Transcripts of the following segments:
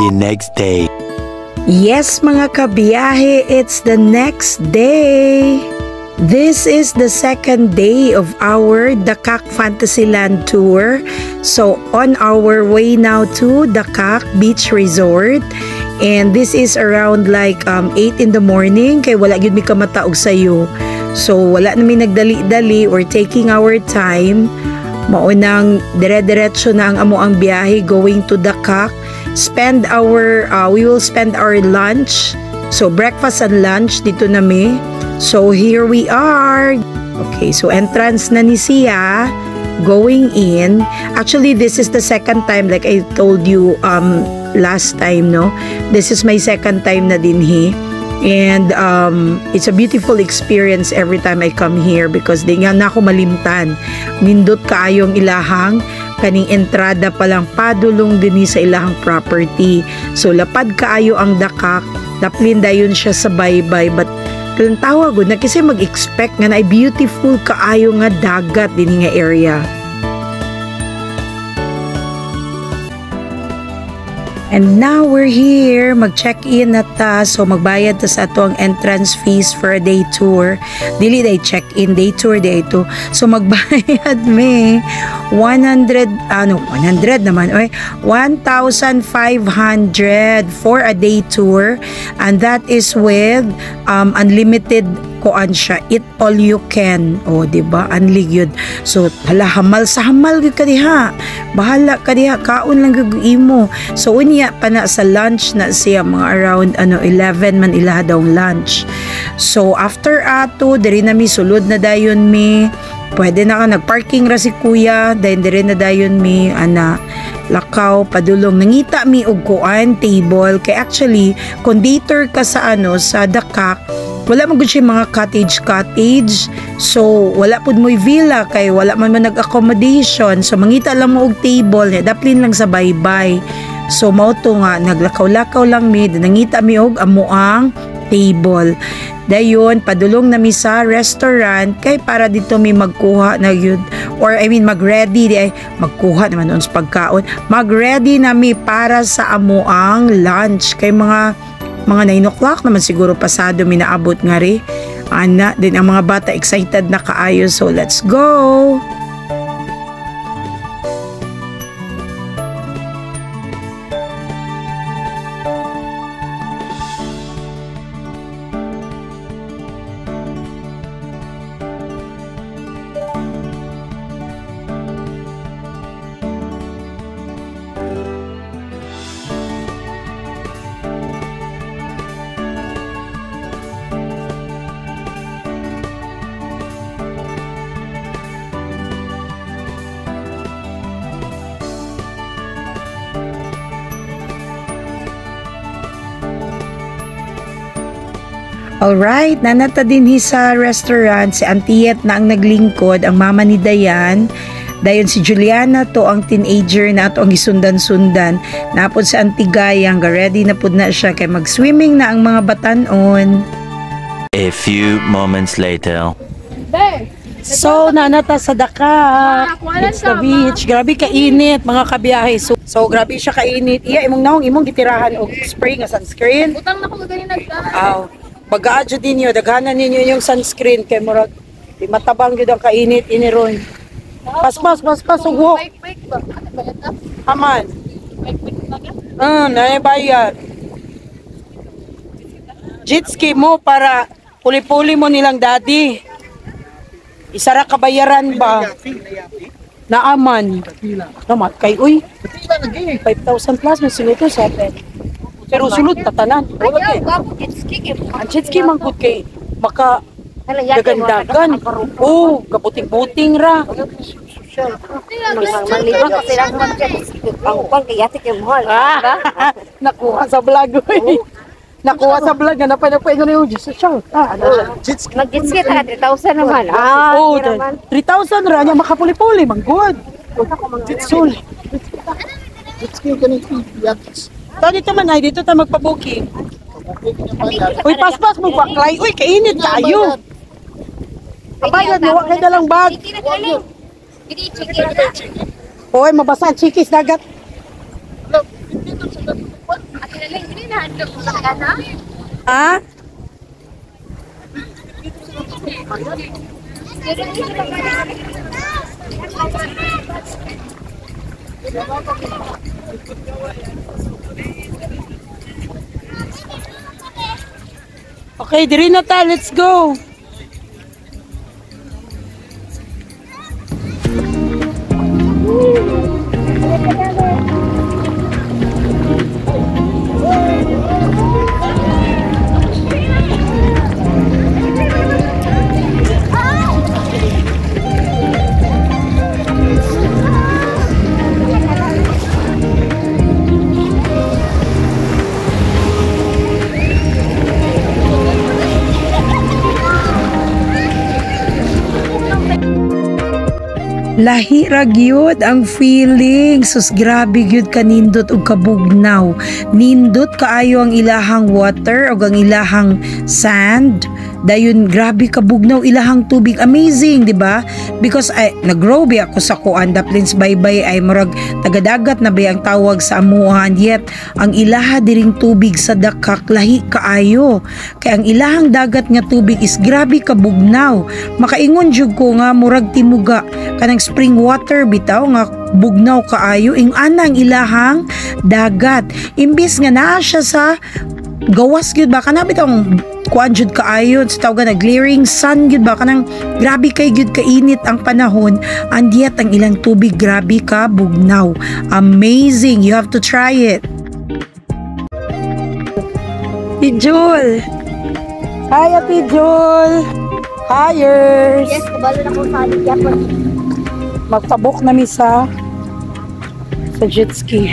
the next day. Yes mga kabiyahe, it's the next day. This is the second day of our Dakak Fantasyland tour. So on our way now to Dakak Beach Resort. And this is around like 8 in the morning. Kaya wala yun may kamataog sa'yo. So wala namin nagdali-dali. We're taking our time. Maunang dire-diretso na ang amuang biyahe going to Dakak. We will spend our lunch. So breakfast and lunch dito nami. So here we are. Okay, so entrance na ni siya. Going in. Actually, this is the second time like I told you last time, no? This is my second time na din he. And it's a beautiful experience every time I come here because di nga na ako malimtan. Nindot kaayong ilahang kaning entrada pa lang padulong din sa ilahang property. So lapad kaayo ang Dakak, daplin dayon siya sa baybay, but kung tawag na kasi mag-expect nga na beautiful kaayo nga dagat din nga area. And now we're here, mag-check-in na ta. So magbayad ta sa ato ang entrance fees for a day tour. Dili day check-in, day tour day ito. So magbayad me 100 naman, 1,500 for a day tour, and that is with unlimited kuan siya, eat all you can. O, diba? Unlimited. So, hala, hamal sa hamal ka diha. Bahala ka diha. Kaon lang gagawin mo. So, unya pa na sa lunch na siya, mga around 11 man ilaha daw lunch. So, after ato, diri na mi sulod na dayon mi. Pwede na ka nagparking ra si kuya. Then, diri na dayon mi, lakaw, padulong. Nangita mi og kuan, table. Kaya actually, condator ka sa sa Dakak, wala man gud siya mga cottage. So wala pud mo'y villa kay wala man nag-accommodation. So mangita lang mo og table niya, daplin lang sa baybay. So mao to nga naglakaw-lakaw lang mi, nangita mi og amuang table. Dayon padulong na mi sa restaurant kay para dito mi magkuha na yun, or mag-ready magkuha naman noon sa pagkaon. Mag-ready na mi para sa amuang lunch kay mga 9 o'clock naman siguro pasado minaabot nga ri. Din ang mga bata excited na kaayo. So let's go! Alright, nanata din sa restaurant si Antiet na ang naglingkod, ang mama ni Dayan. Dayon si Juliana to ang teenager na ato ang gisundan-sundan. Napod sa Antigayang, ready na pud na siya kay mag-swimming na ang mga batanon. A few moments later. So, nanata sa Dakak. It's the beach. Grabe kainit, mga kabiyahe. So grabe siya kainit. Iya, imong gitirahan og spray nga sunscreen. Utang na ko ganin Pag-aadyo din nyo, daghanan ninyo yung sunscreen kay murag di matabang yun ang kainit iniron. Pas, ugwok. Bike ba? Ano ba ito? Aman. Bike na yan? Naibayad. Jet ski mo para puli-puli mo nilang daddy. Isara kabayaran ba? Naaman. Namat kay, 5,000 plus na sinuto sa atin. Pero sulod tatanan. Ang jet ski mangkot kay maka dagandagan. Kabuting-buting ra. Malibang kasi lang naman ang upang kayati kay mahal. Nakuha sa vlog. Nakuha sa vlog na napay na yung jet ski. Nag-jet ski ta 3,000 naman. 3,000 ra nya makapuli-puli manggod. Jet ski ganito. Dito man dito ta magpa-booking. Pas mo baklay. Kainit kayo. Bayad mo kay dalang bag. Mabasa ang chikis dagat. Ha? Okay, diri na ta. Let's go. Lahi ra gyud ang feeling. Sus, grabe gyud kanindot og kabugnaw. Nindot kaayo ang ilahang water o ang ilahang sand. Dayon grabe kabugnaw ilahang tubig. Amazing, di ba? Because nag-grow bi ako sa kuan Daplins Baybay ay murag tagadagat na ba ang tawag sa amuhan. Yet ang ilaha diring tubig sa dakak lahi kaayo. Kay ang ilahang dagat nga tubig is grabe kabugnaw. Makaingon jud ko nga murag timuga kanang spring water bitaw nga bugnaw kaayo ing anang ilahang dagat. Imbis nga naa siya sa gawas gyud ba kana bitaw kuan jud kaayo sa tawag na glaring sun gyud ba kanang grabe kay gyud kainit ang panahon and yet ang ilang tubig grabe ka bugnaw. Amazing, you have to try it. Tijol. Hi Tijol. Hires. Yes, kabalo na ko sa Japon. Magpabok na mi sa jet ski.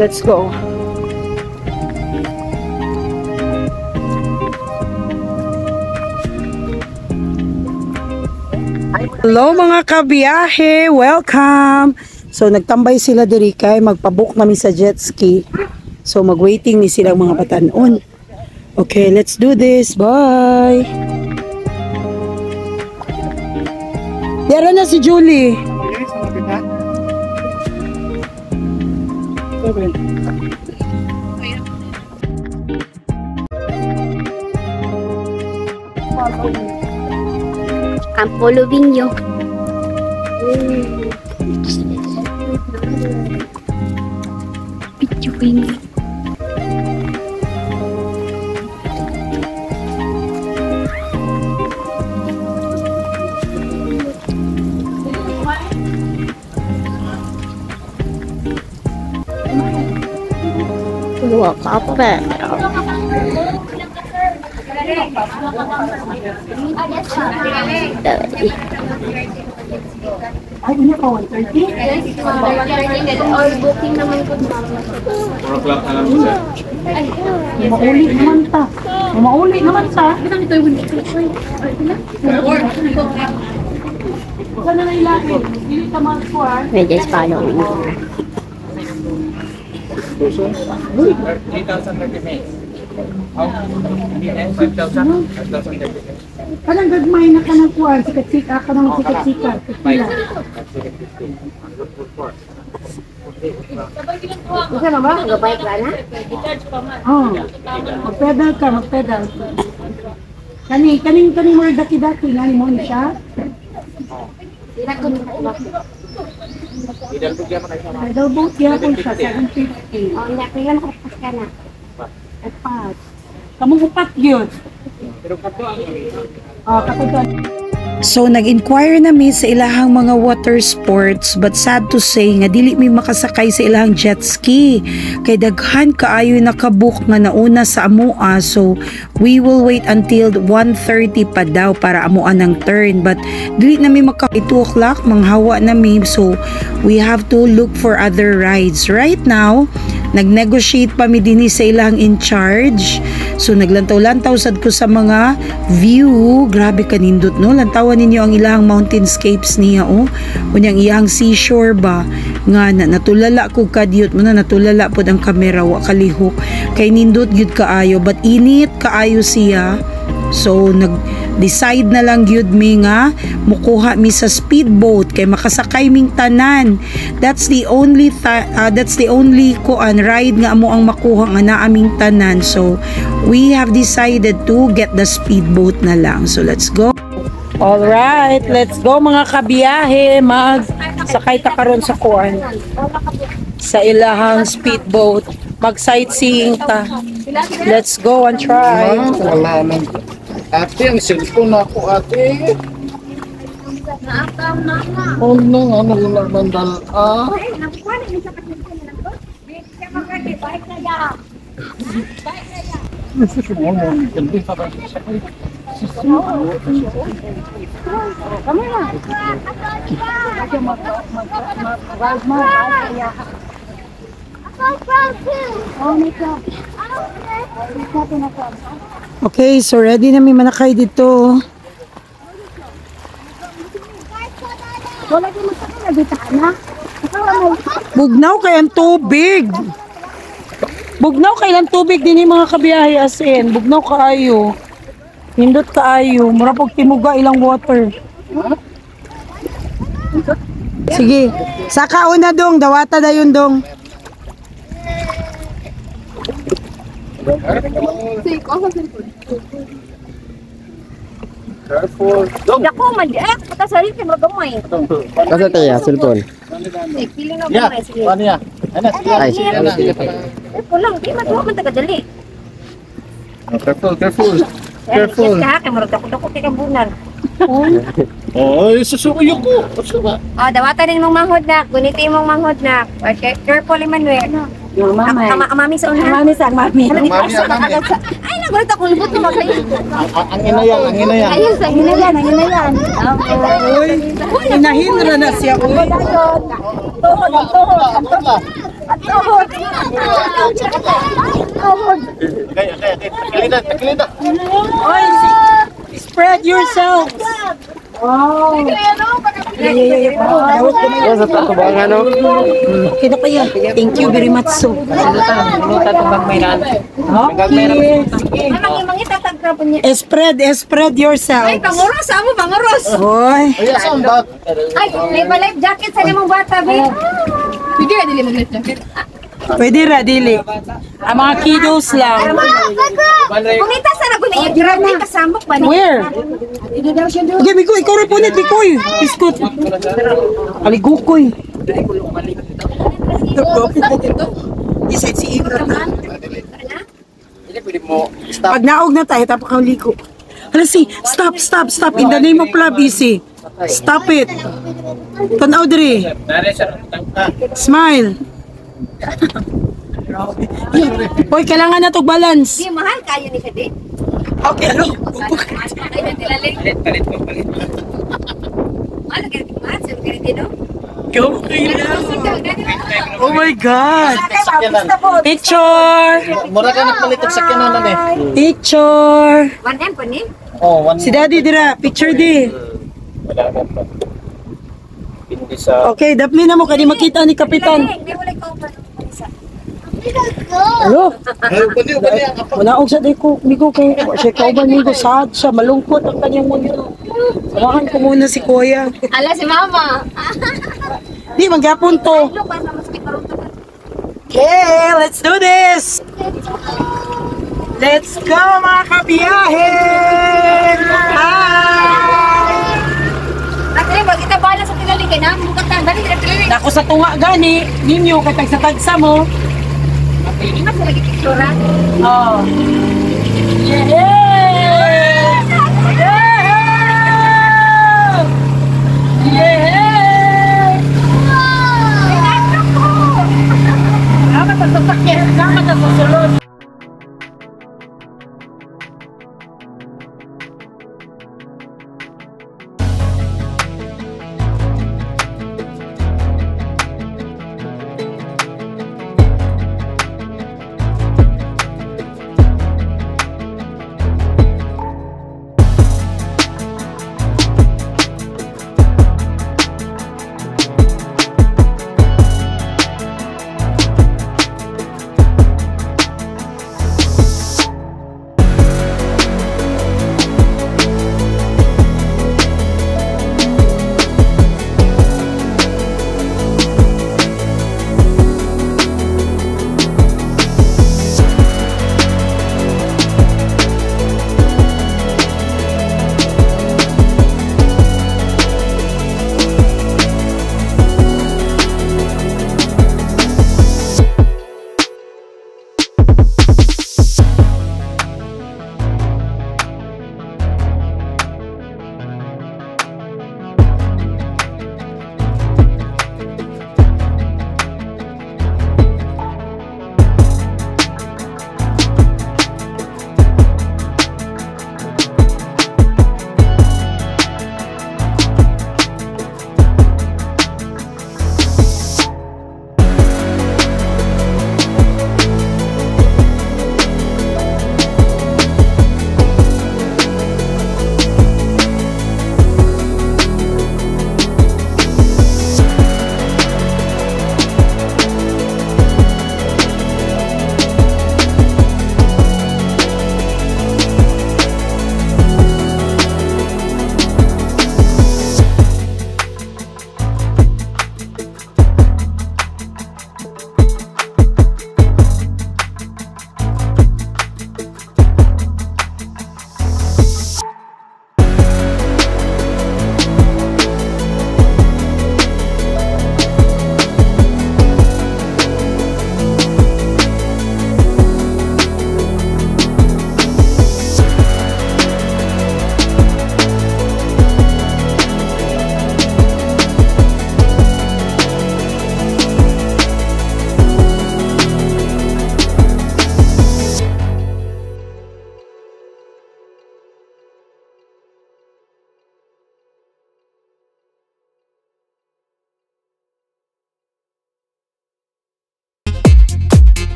Let's go. Hello mga kabiyahe, welcome. So nagtambay sila diri kay magpabok nami sa jet ski. So magwaiting ni silang mga batanon. Okay, let's do this. Bye. Dara na si Julie. I'm following you. Picturing. Luwag ka pa. Ay, ini pa 1:30? Or booking naman po mama. 4 o'clock na lang po, sir. Mauli naman ta. Mauli naman ta. Sana na ilapit. Dili ka mag-kuha. We're just following you. 3,030 minutes. 5,000? 5,030 minutes. Kanang gagmay na ka ng kuha. Sikat-sika ka ng sikat-sika. Pila. Isa na ba? Gabay ka na? Oh. Magpedal ka, magpedal. Kaning mo daki-daki nga ni mo ni siya. Tidak ko na. Pedal boat yapon siya 750. Oh, hindi ko lang kapas ka na. Upat. Kamu upat yun. Oh, katulad. So nag-inquire na mi sa ilahang mga water sports but sad to say nga dili mi makasakay sa ilahang jet ski kay daghan kaayo nakabook nga nauna sa amoa, so we will wait until 1:30 pa daw para amuan ng turn but dili na mi maka 2 o'clock manghawa na mi, so we have to look for other rides. Right now nag-negotiate pa mi dinhi sa ilang in charge, so naglantaw-lantaw sad ko sa mga view. Grabe kanindot no, lantawan ninyo ang ilang mountainscapes niya oh, unyang iyang seashore ba, nga natulala ko kadyot mo na natulala pod ang kamera wa kalihok kay nindot gyud kaayo but init kaayo siya. So nag-decide na lang gyud mi nga mukuha mi sa speedboat kay makasakay ming tanan. That's the only kuan ride nga amo ang makuha nga naa aming tanan. So we have decided to get the speedboat na lang. So let's go. All right, let's go mga kabiyahe. Magsakay ta karon sa kuan sa ilahang speedboat. Mag sightseeing ta. Let's go and try. Wala man. Ate, ang cellphone ako, ate. Oh, no, ano wala man dal. Okay, so ready na may manakay dito. Bugnaw kay ang tubig. Bugnaw kay ang tubig din yung mga kabiyahe as in. Bugnaw kaayo. Hindot kaayo. Mura pag timuga ilang water. Sige. Saka una dong. Dawata na yun dong. Careful. Dako man di puta sa rin kay magamay. Kasa tayo, cellphone. Piling na Ya, gamay sige. ano ya? Ano, Ay, Kulang di man man taga dali. Careful, careful. Careful. Ka kay murag dako kay kambunan. Oh, susuyo ko. Susuba. Oh, dawata din mong manghod na. Guniti mong manghod na. Okay, careful Emmanuel. Yung mamay. Mami sa una. Mami sa mami. Ay, nagulat ako lubot mo maglayo. Ang ina yan, ang ina yan. Ayun, sa ina yan, ang ina yan. Uy, inahinra na siya. Uy. Tuhod. Takilida, takilida. Uy, spread yourselves. Wow. Yan sa tato ba ang ano? Okay na kaya. Thank you very much so. Okay. Mangit tatagka po niya. Spread yourselves. Ay, panguros, amo panguros. Hoy. Ay, saan ba? Ay, may life jacket sa limang bata, be. Pwede ka dili mag-life jacket. Pwede ra dili. Ang mga kiddos lang. Kungita sa nagun na yung grab na kasambok ba niya? Where? Okay, Mikoy, ikaw rin punit, Mikoy. Biskut. Aligukoy. Isay si Ibra na. Pag naog na tayo, tapos kang liko. Hala si, stop. In the name of love, easy. Stop it. Tanaw diri. Smile. Hoy, kailangan na to balance. Di, mahal kayo ni Kadi. Okay, ano? Ay, natilaling. Ano, ganito mahal? Sabi ganito, no? Oh my God. Picture. Mura ka nagpalitok sa kinanan eh. Picture. 1M po ni? Oh, one. Si Daddy dira, picture di. Wala ka pa. Hindi sa... Okay, dapli na mo kadi makita ni Kapitan. Hindi mo like over. Ano? Ay, baliw, ang kapag. Manaog sa di ko, kay siya kauban niyo sad siya, malungkot ang kanyang mundo. Samahan ko muna si Kuya. Ala, si Mama. Di, magyapon to. Ano ba sa mas pitarong to? Okay, let's do this! Let's go mga kabiyahe! Hi! Ate, wag kita bala sa tilaling kay na. Bukat na, bali sa tilaling. Dako sa tunga gani, ninyo katag sa tagsa mo. Hindi mas lagi picture. Oh. Yeah! Yeah! Dapat sa sasakyan, dapat sa susunod.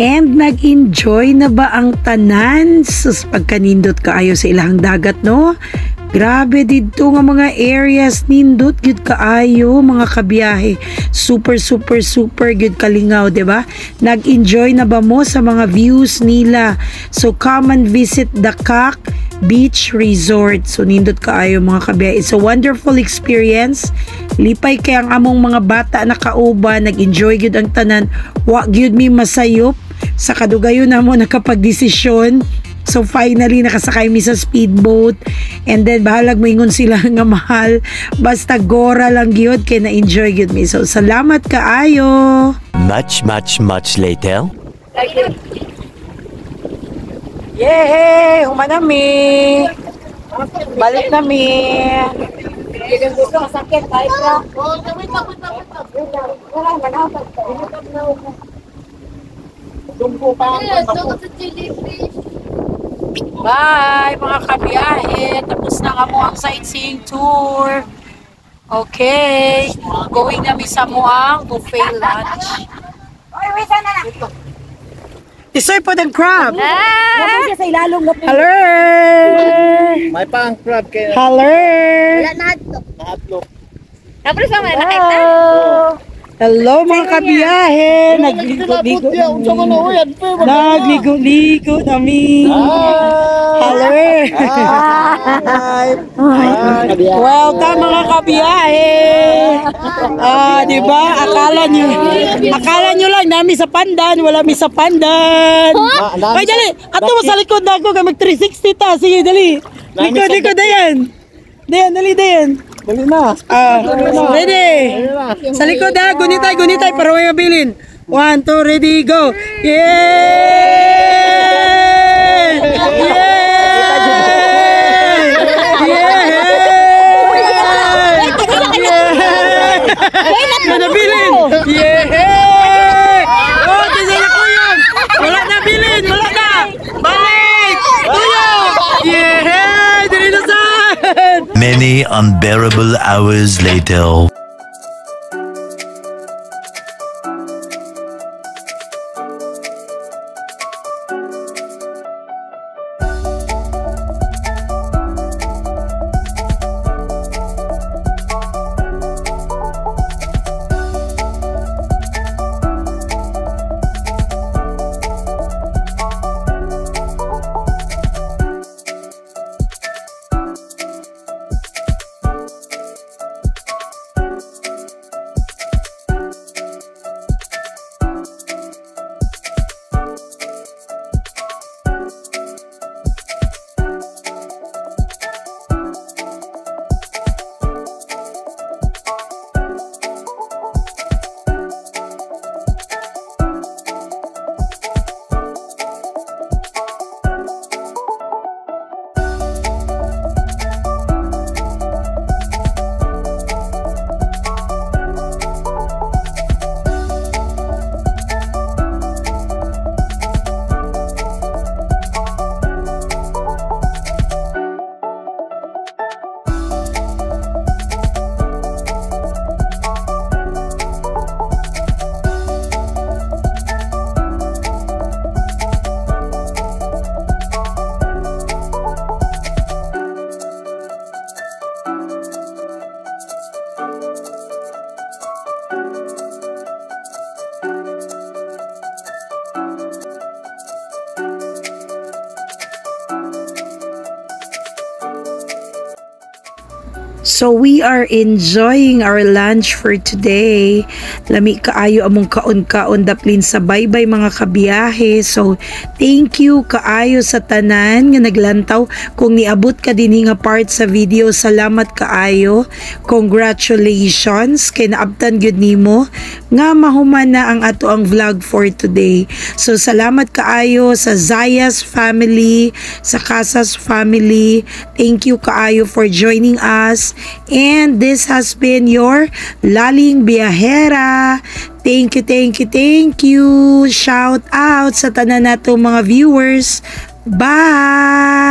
And nag-enjoy na ba ang tanan? Sus, pagkanindot kaayo sa ilahang dagat, no? Grabe dito nga mga areas nindot gyud kaayo mga kabiyahe. Super good kalingaw, 'di ba? Nag-enjoy na ba mo sa mga views nila? So come and visit the Kak Beach Resort. So nindot kaayo mga kabiyahe. It's a wonderful experience. Lipay kay ang among mga bata na kauban, nag-enjoy gyud ang tanan. Wa gyud mi masayop sa kadugayon na mo nakapagdesisyon. So finally nakasakay mi sa speedboat and then bahalag moingon sila nga mahal basta gora lang gyud kay na-enjoy gyud mi. So salamat kaayo. Much later. Yay! Humanami! Balik na mi! Gusto masakit, kahit na. Bye mga kabiyahe! Tapos na kamo ang sightseeing tour. Okay. Going na mi sa muang buffet lunch. Oy, wait na na. Isoy po ng crab! Kapag sa ilalong na Hello! May pang crab kay Hello! nahatlok. Tapos pa man nakita. Hello mga kabiyahe! Nagligo-ligo Nagligo-ligo nami. Hello! Welcome mga kabiyahe! Di ba? Akala nyo lang nami sa pandan, wala mi sa pandan. Ay, dali! Ato mo sa likod na ako, mag 360 ta. Sige, dali. Likod, dayan. Dayan. Dali na. Ready? Sa likod ha, gunitay para may mabilin. 1, 2, ready, go! Yay! Nabilin! Yay! Oh, kasi na kuyang! Wala na bilin! Wala na! Balik! Kuyang! Yay! Dali na saan! Many unbearable hours later. So we are enjoying our lunch for today. Lami kaayo among kaon-kaon daplin sa baybay mga kabiyahe. So thank you kaayo sa tanan nga naglantaw. Kung niabot ka dinhi nga part sa video, salamat kaayo. Congratulations kay naabtan gyud nimo nga mahuman na ang ato ang vlog for today. So salamat kaayo sa Zayas family, sa Casas family. Thank you kaayo for joining us. And this has been your Laling Biyahera. Thank you. Shout out sa tanan nato mga viewers. Bye!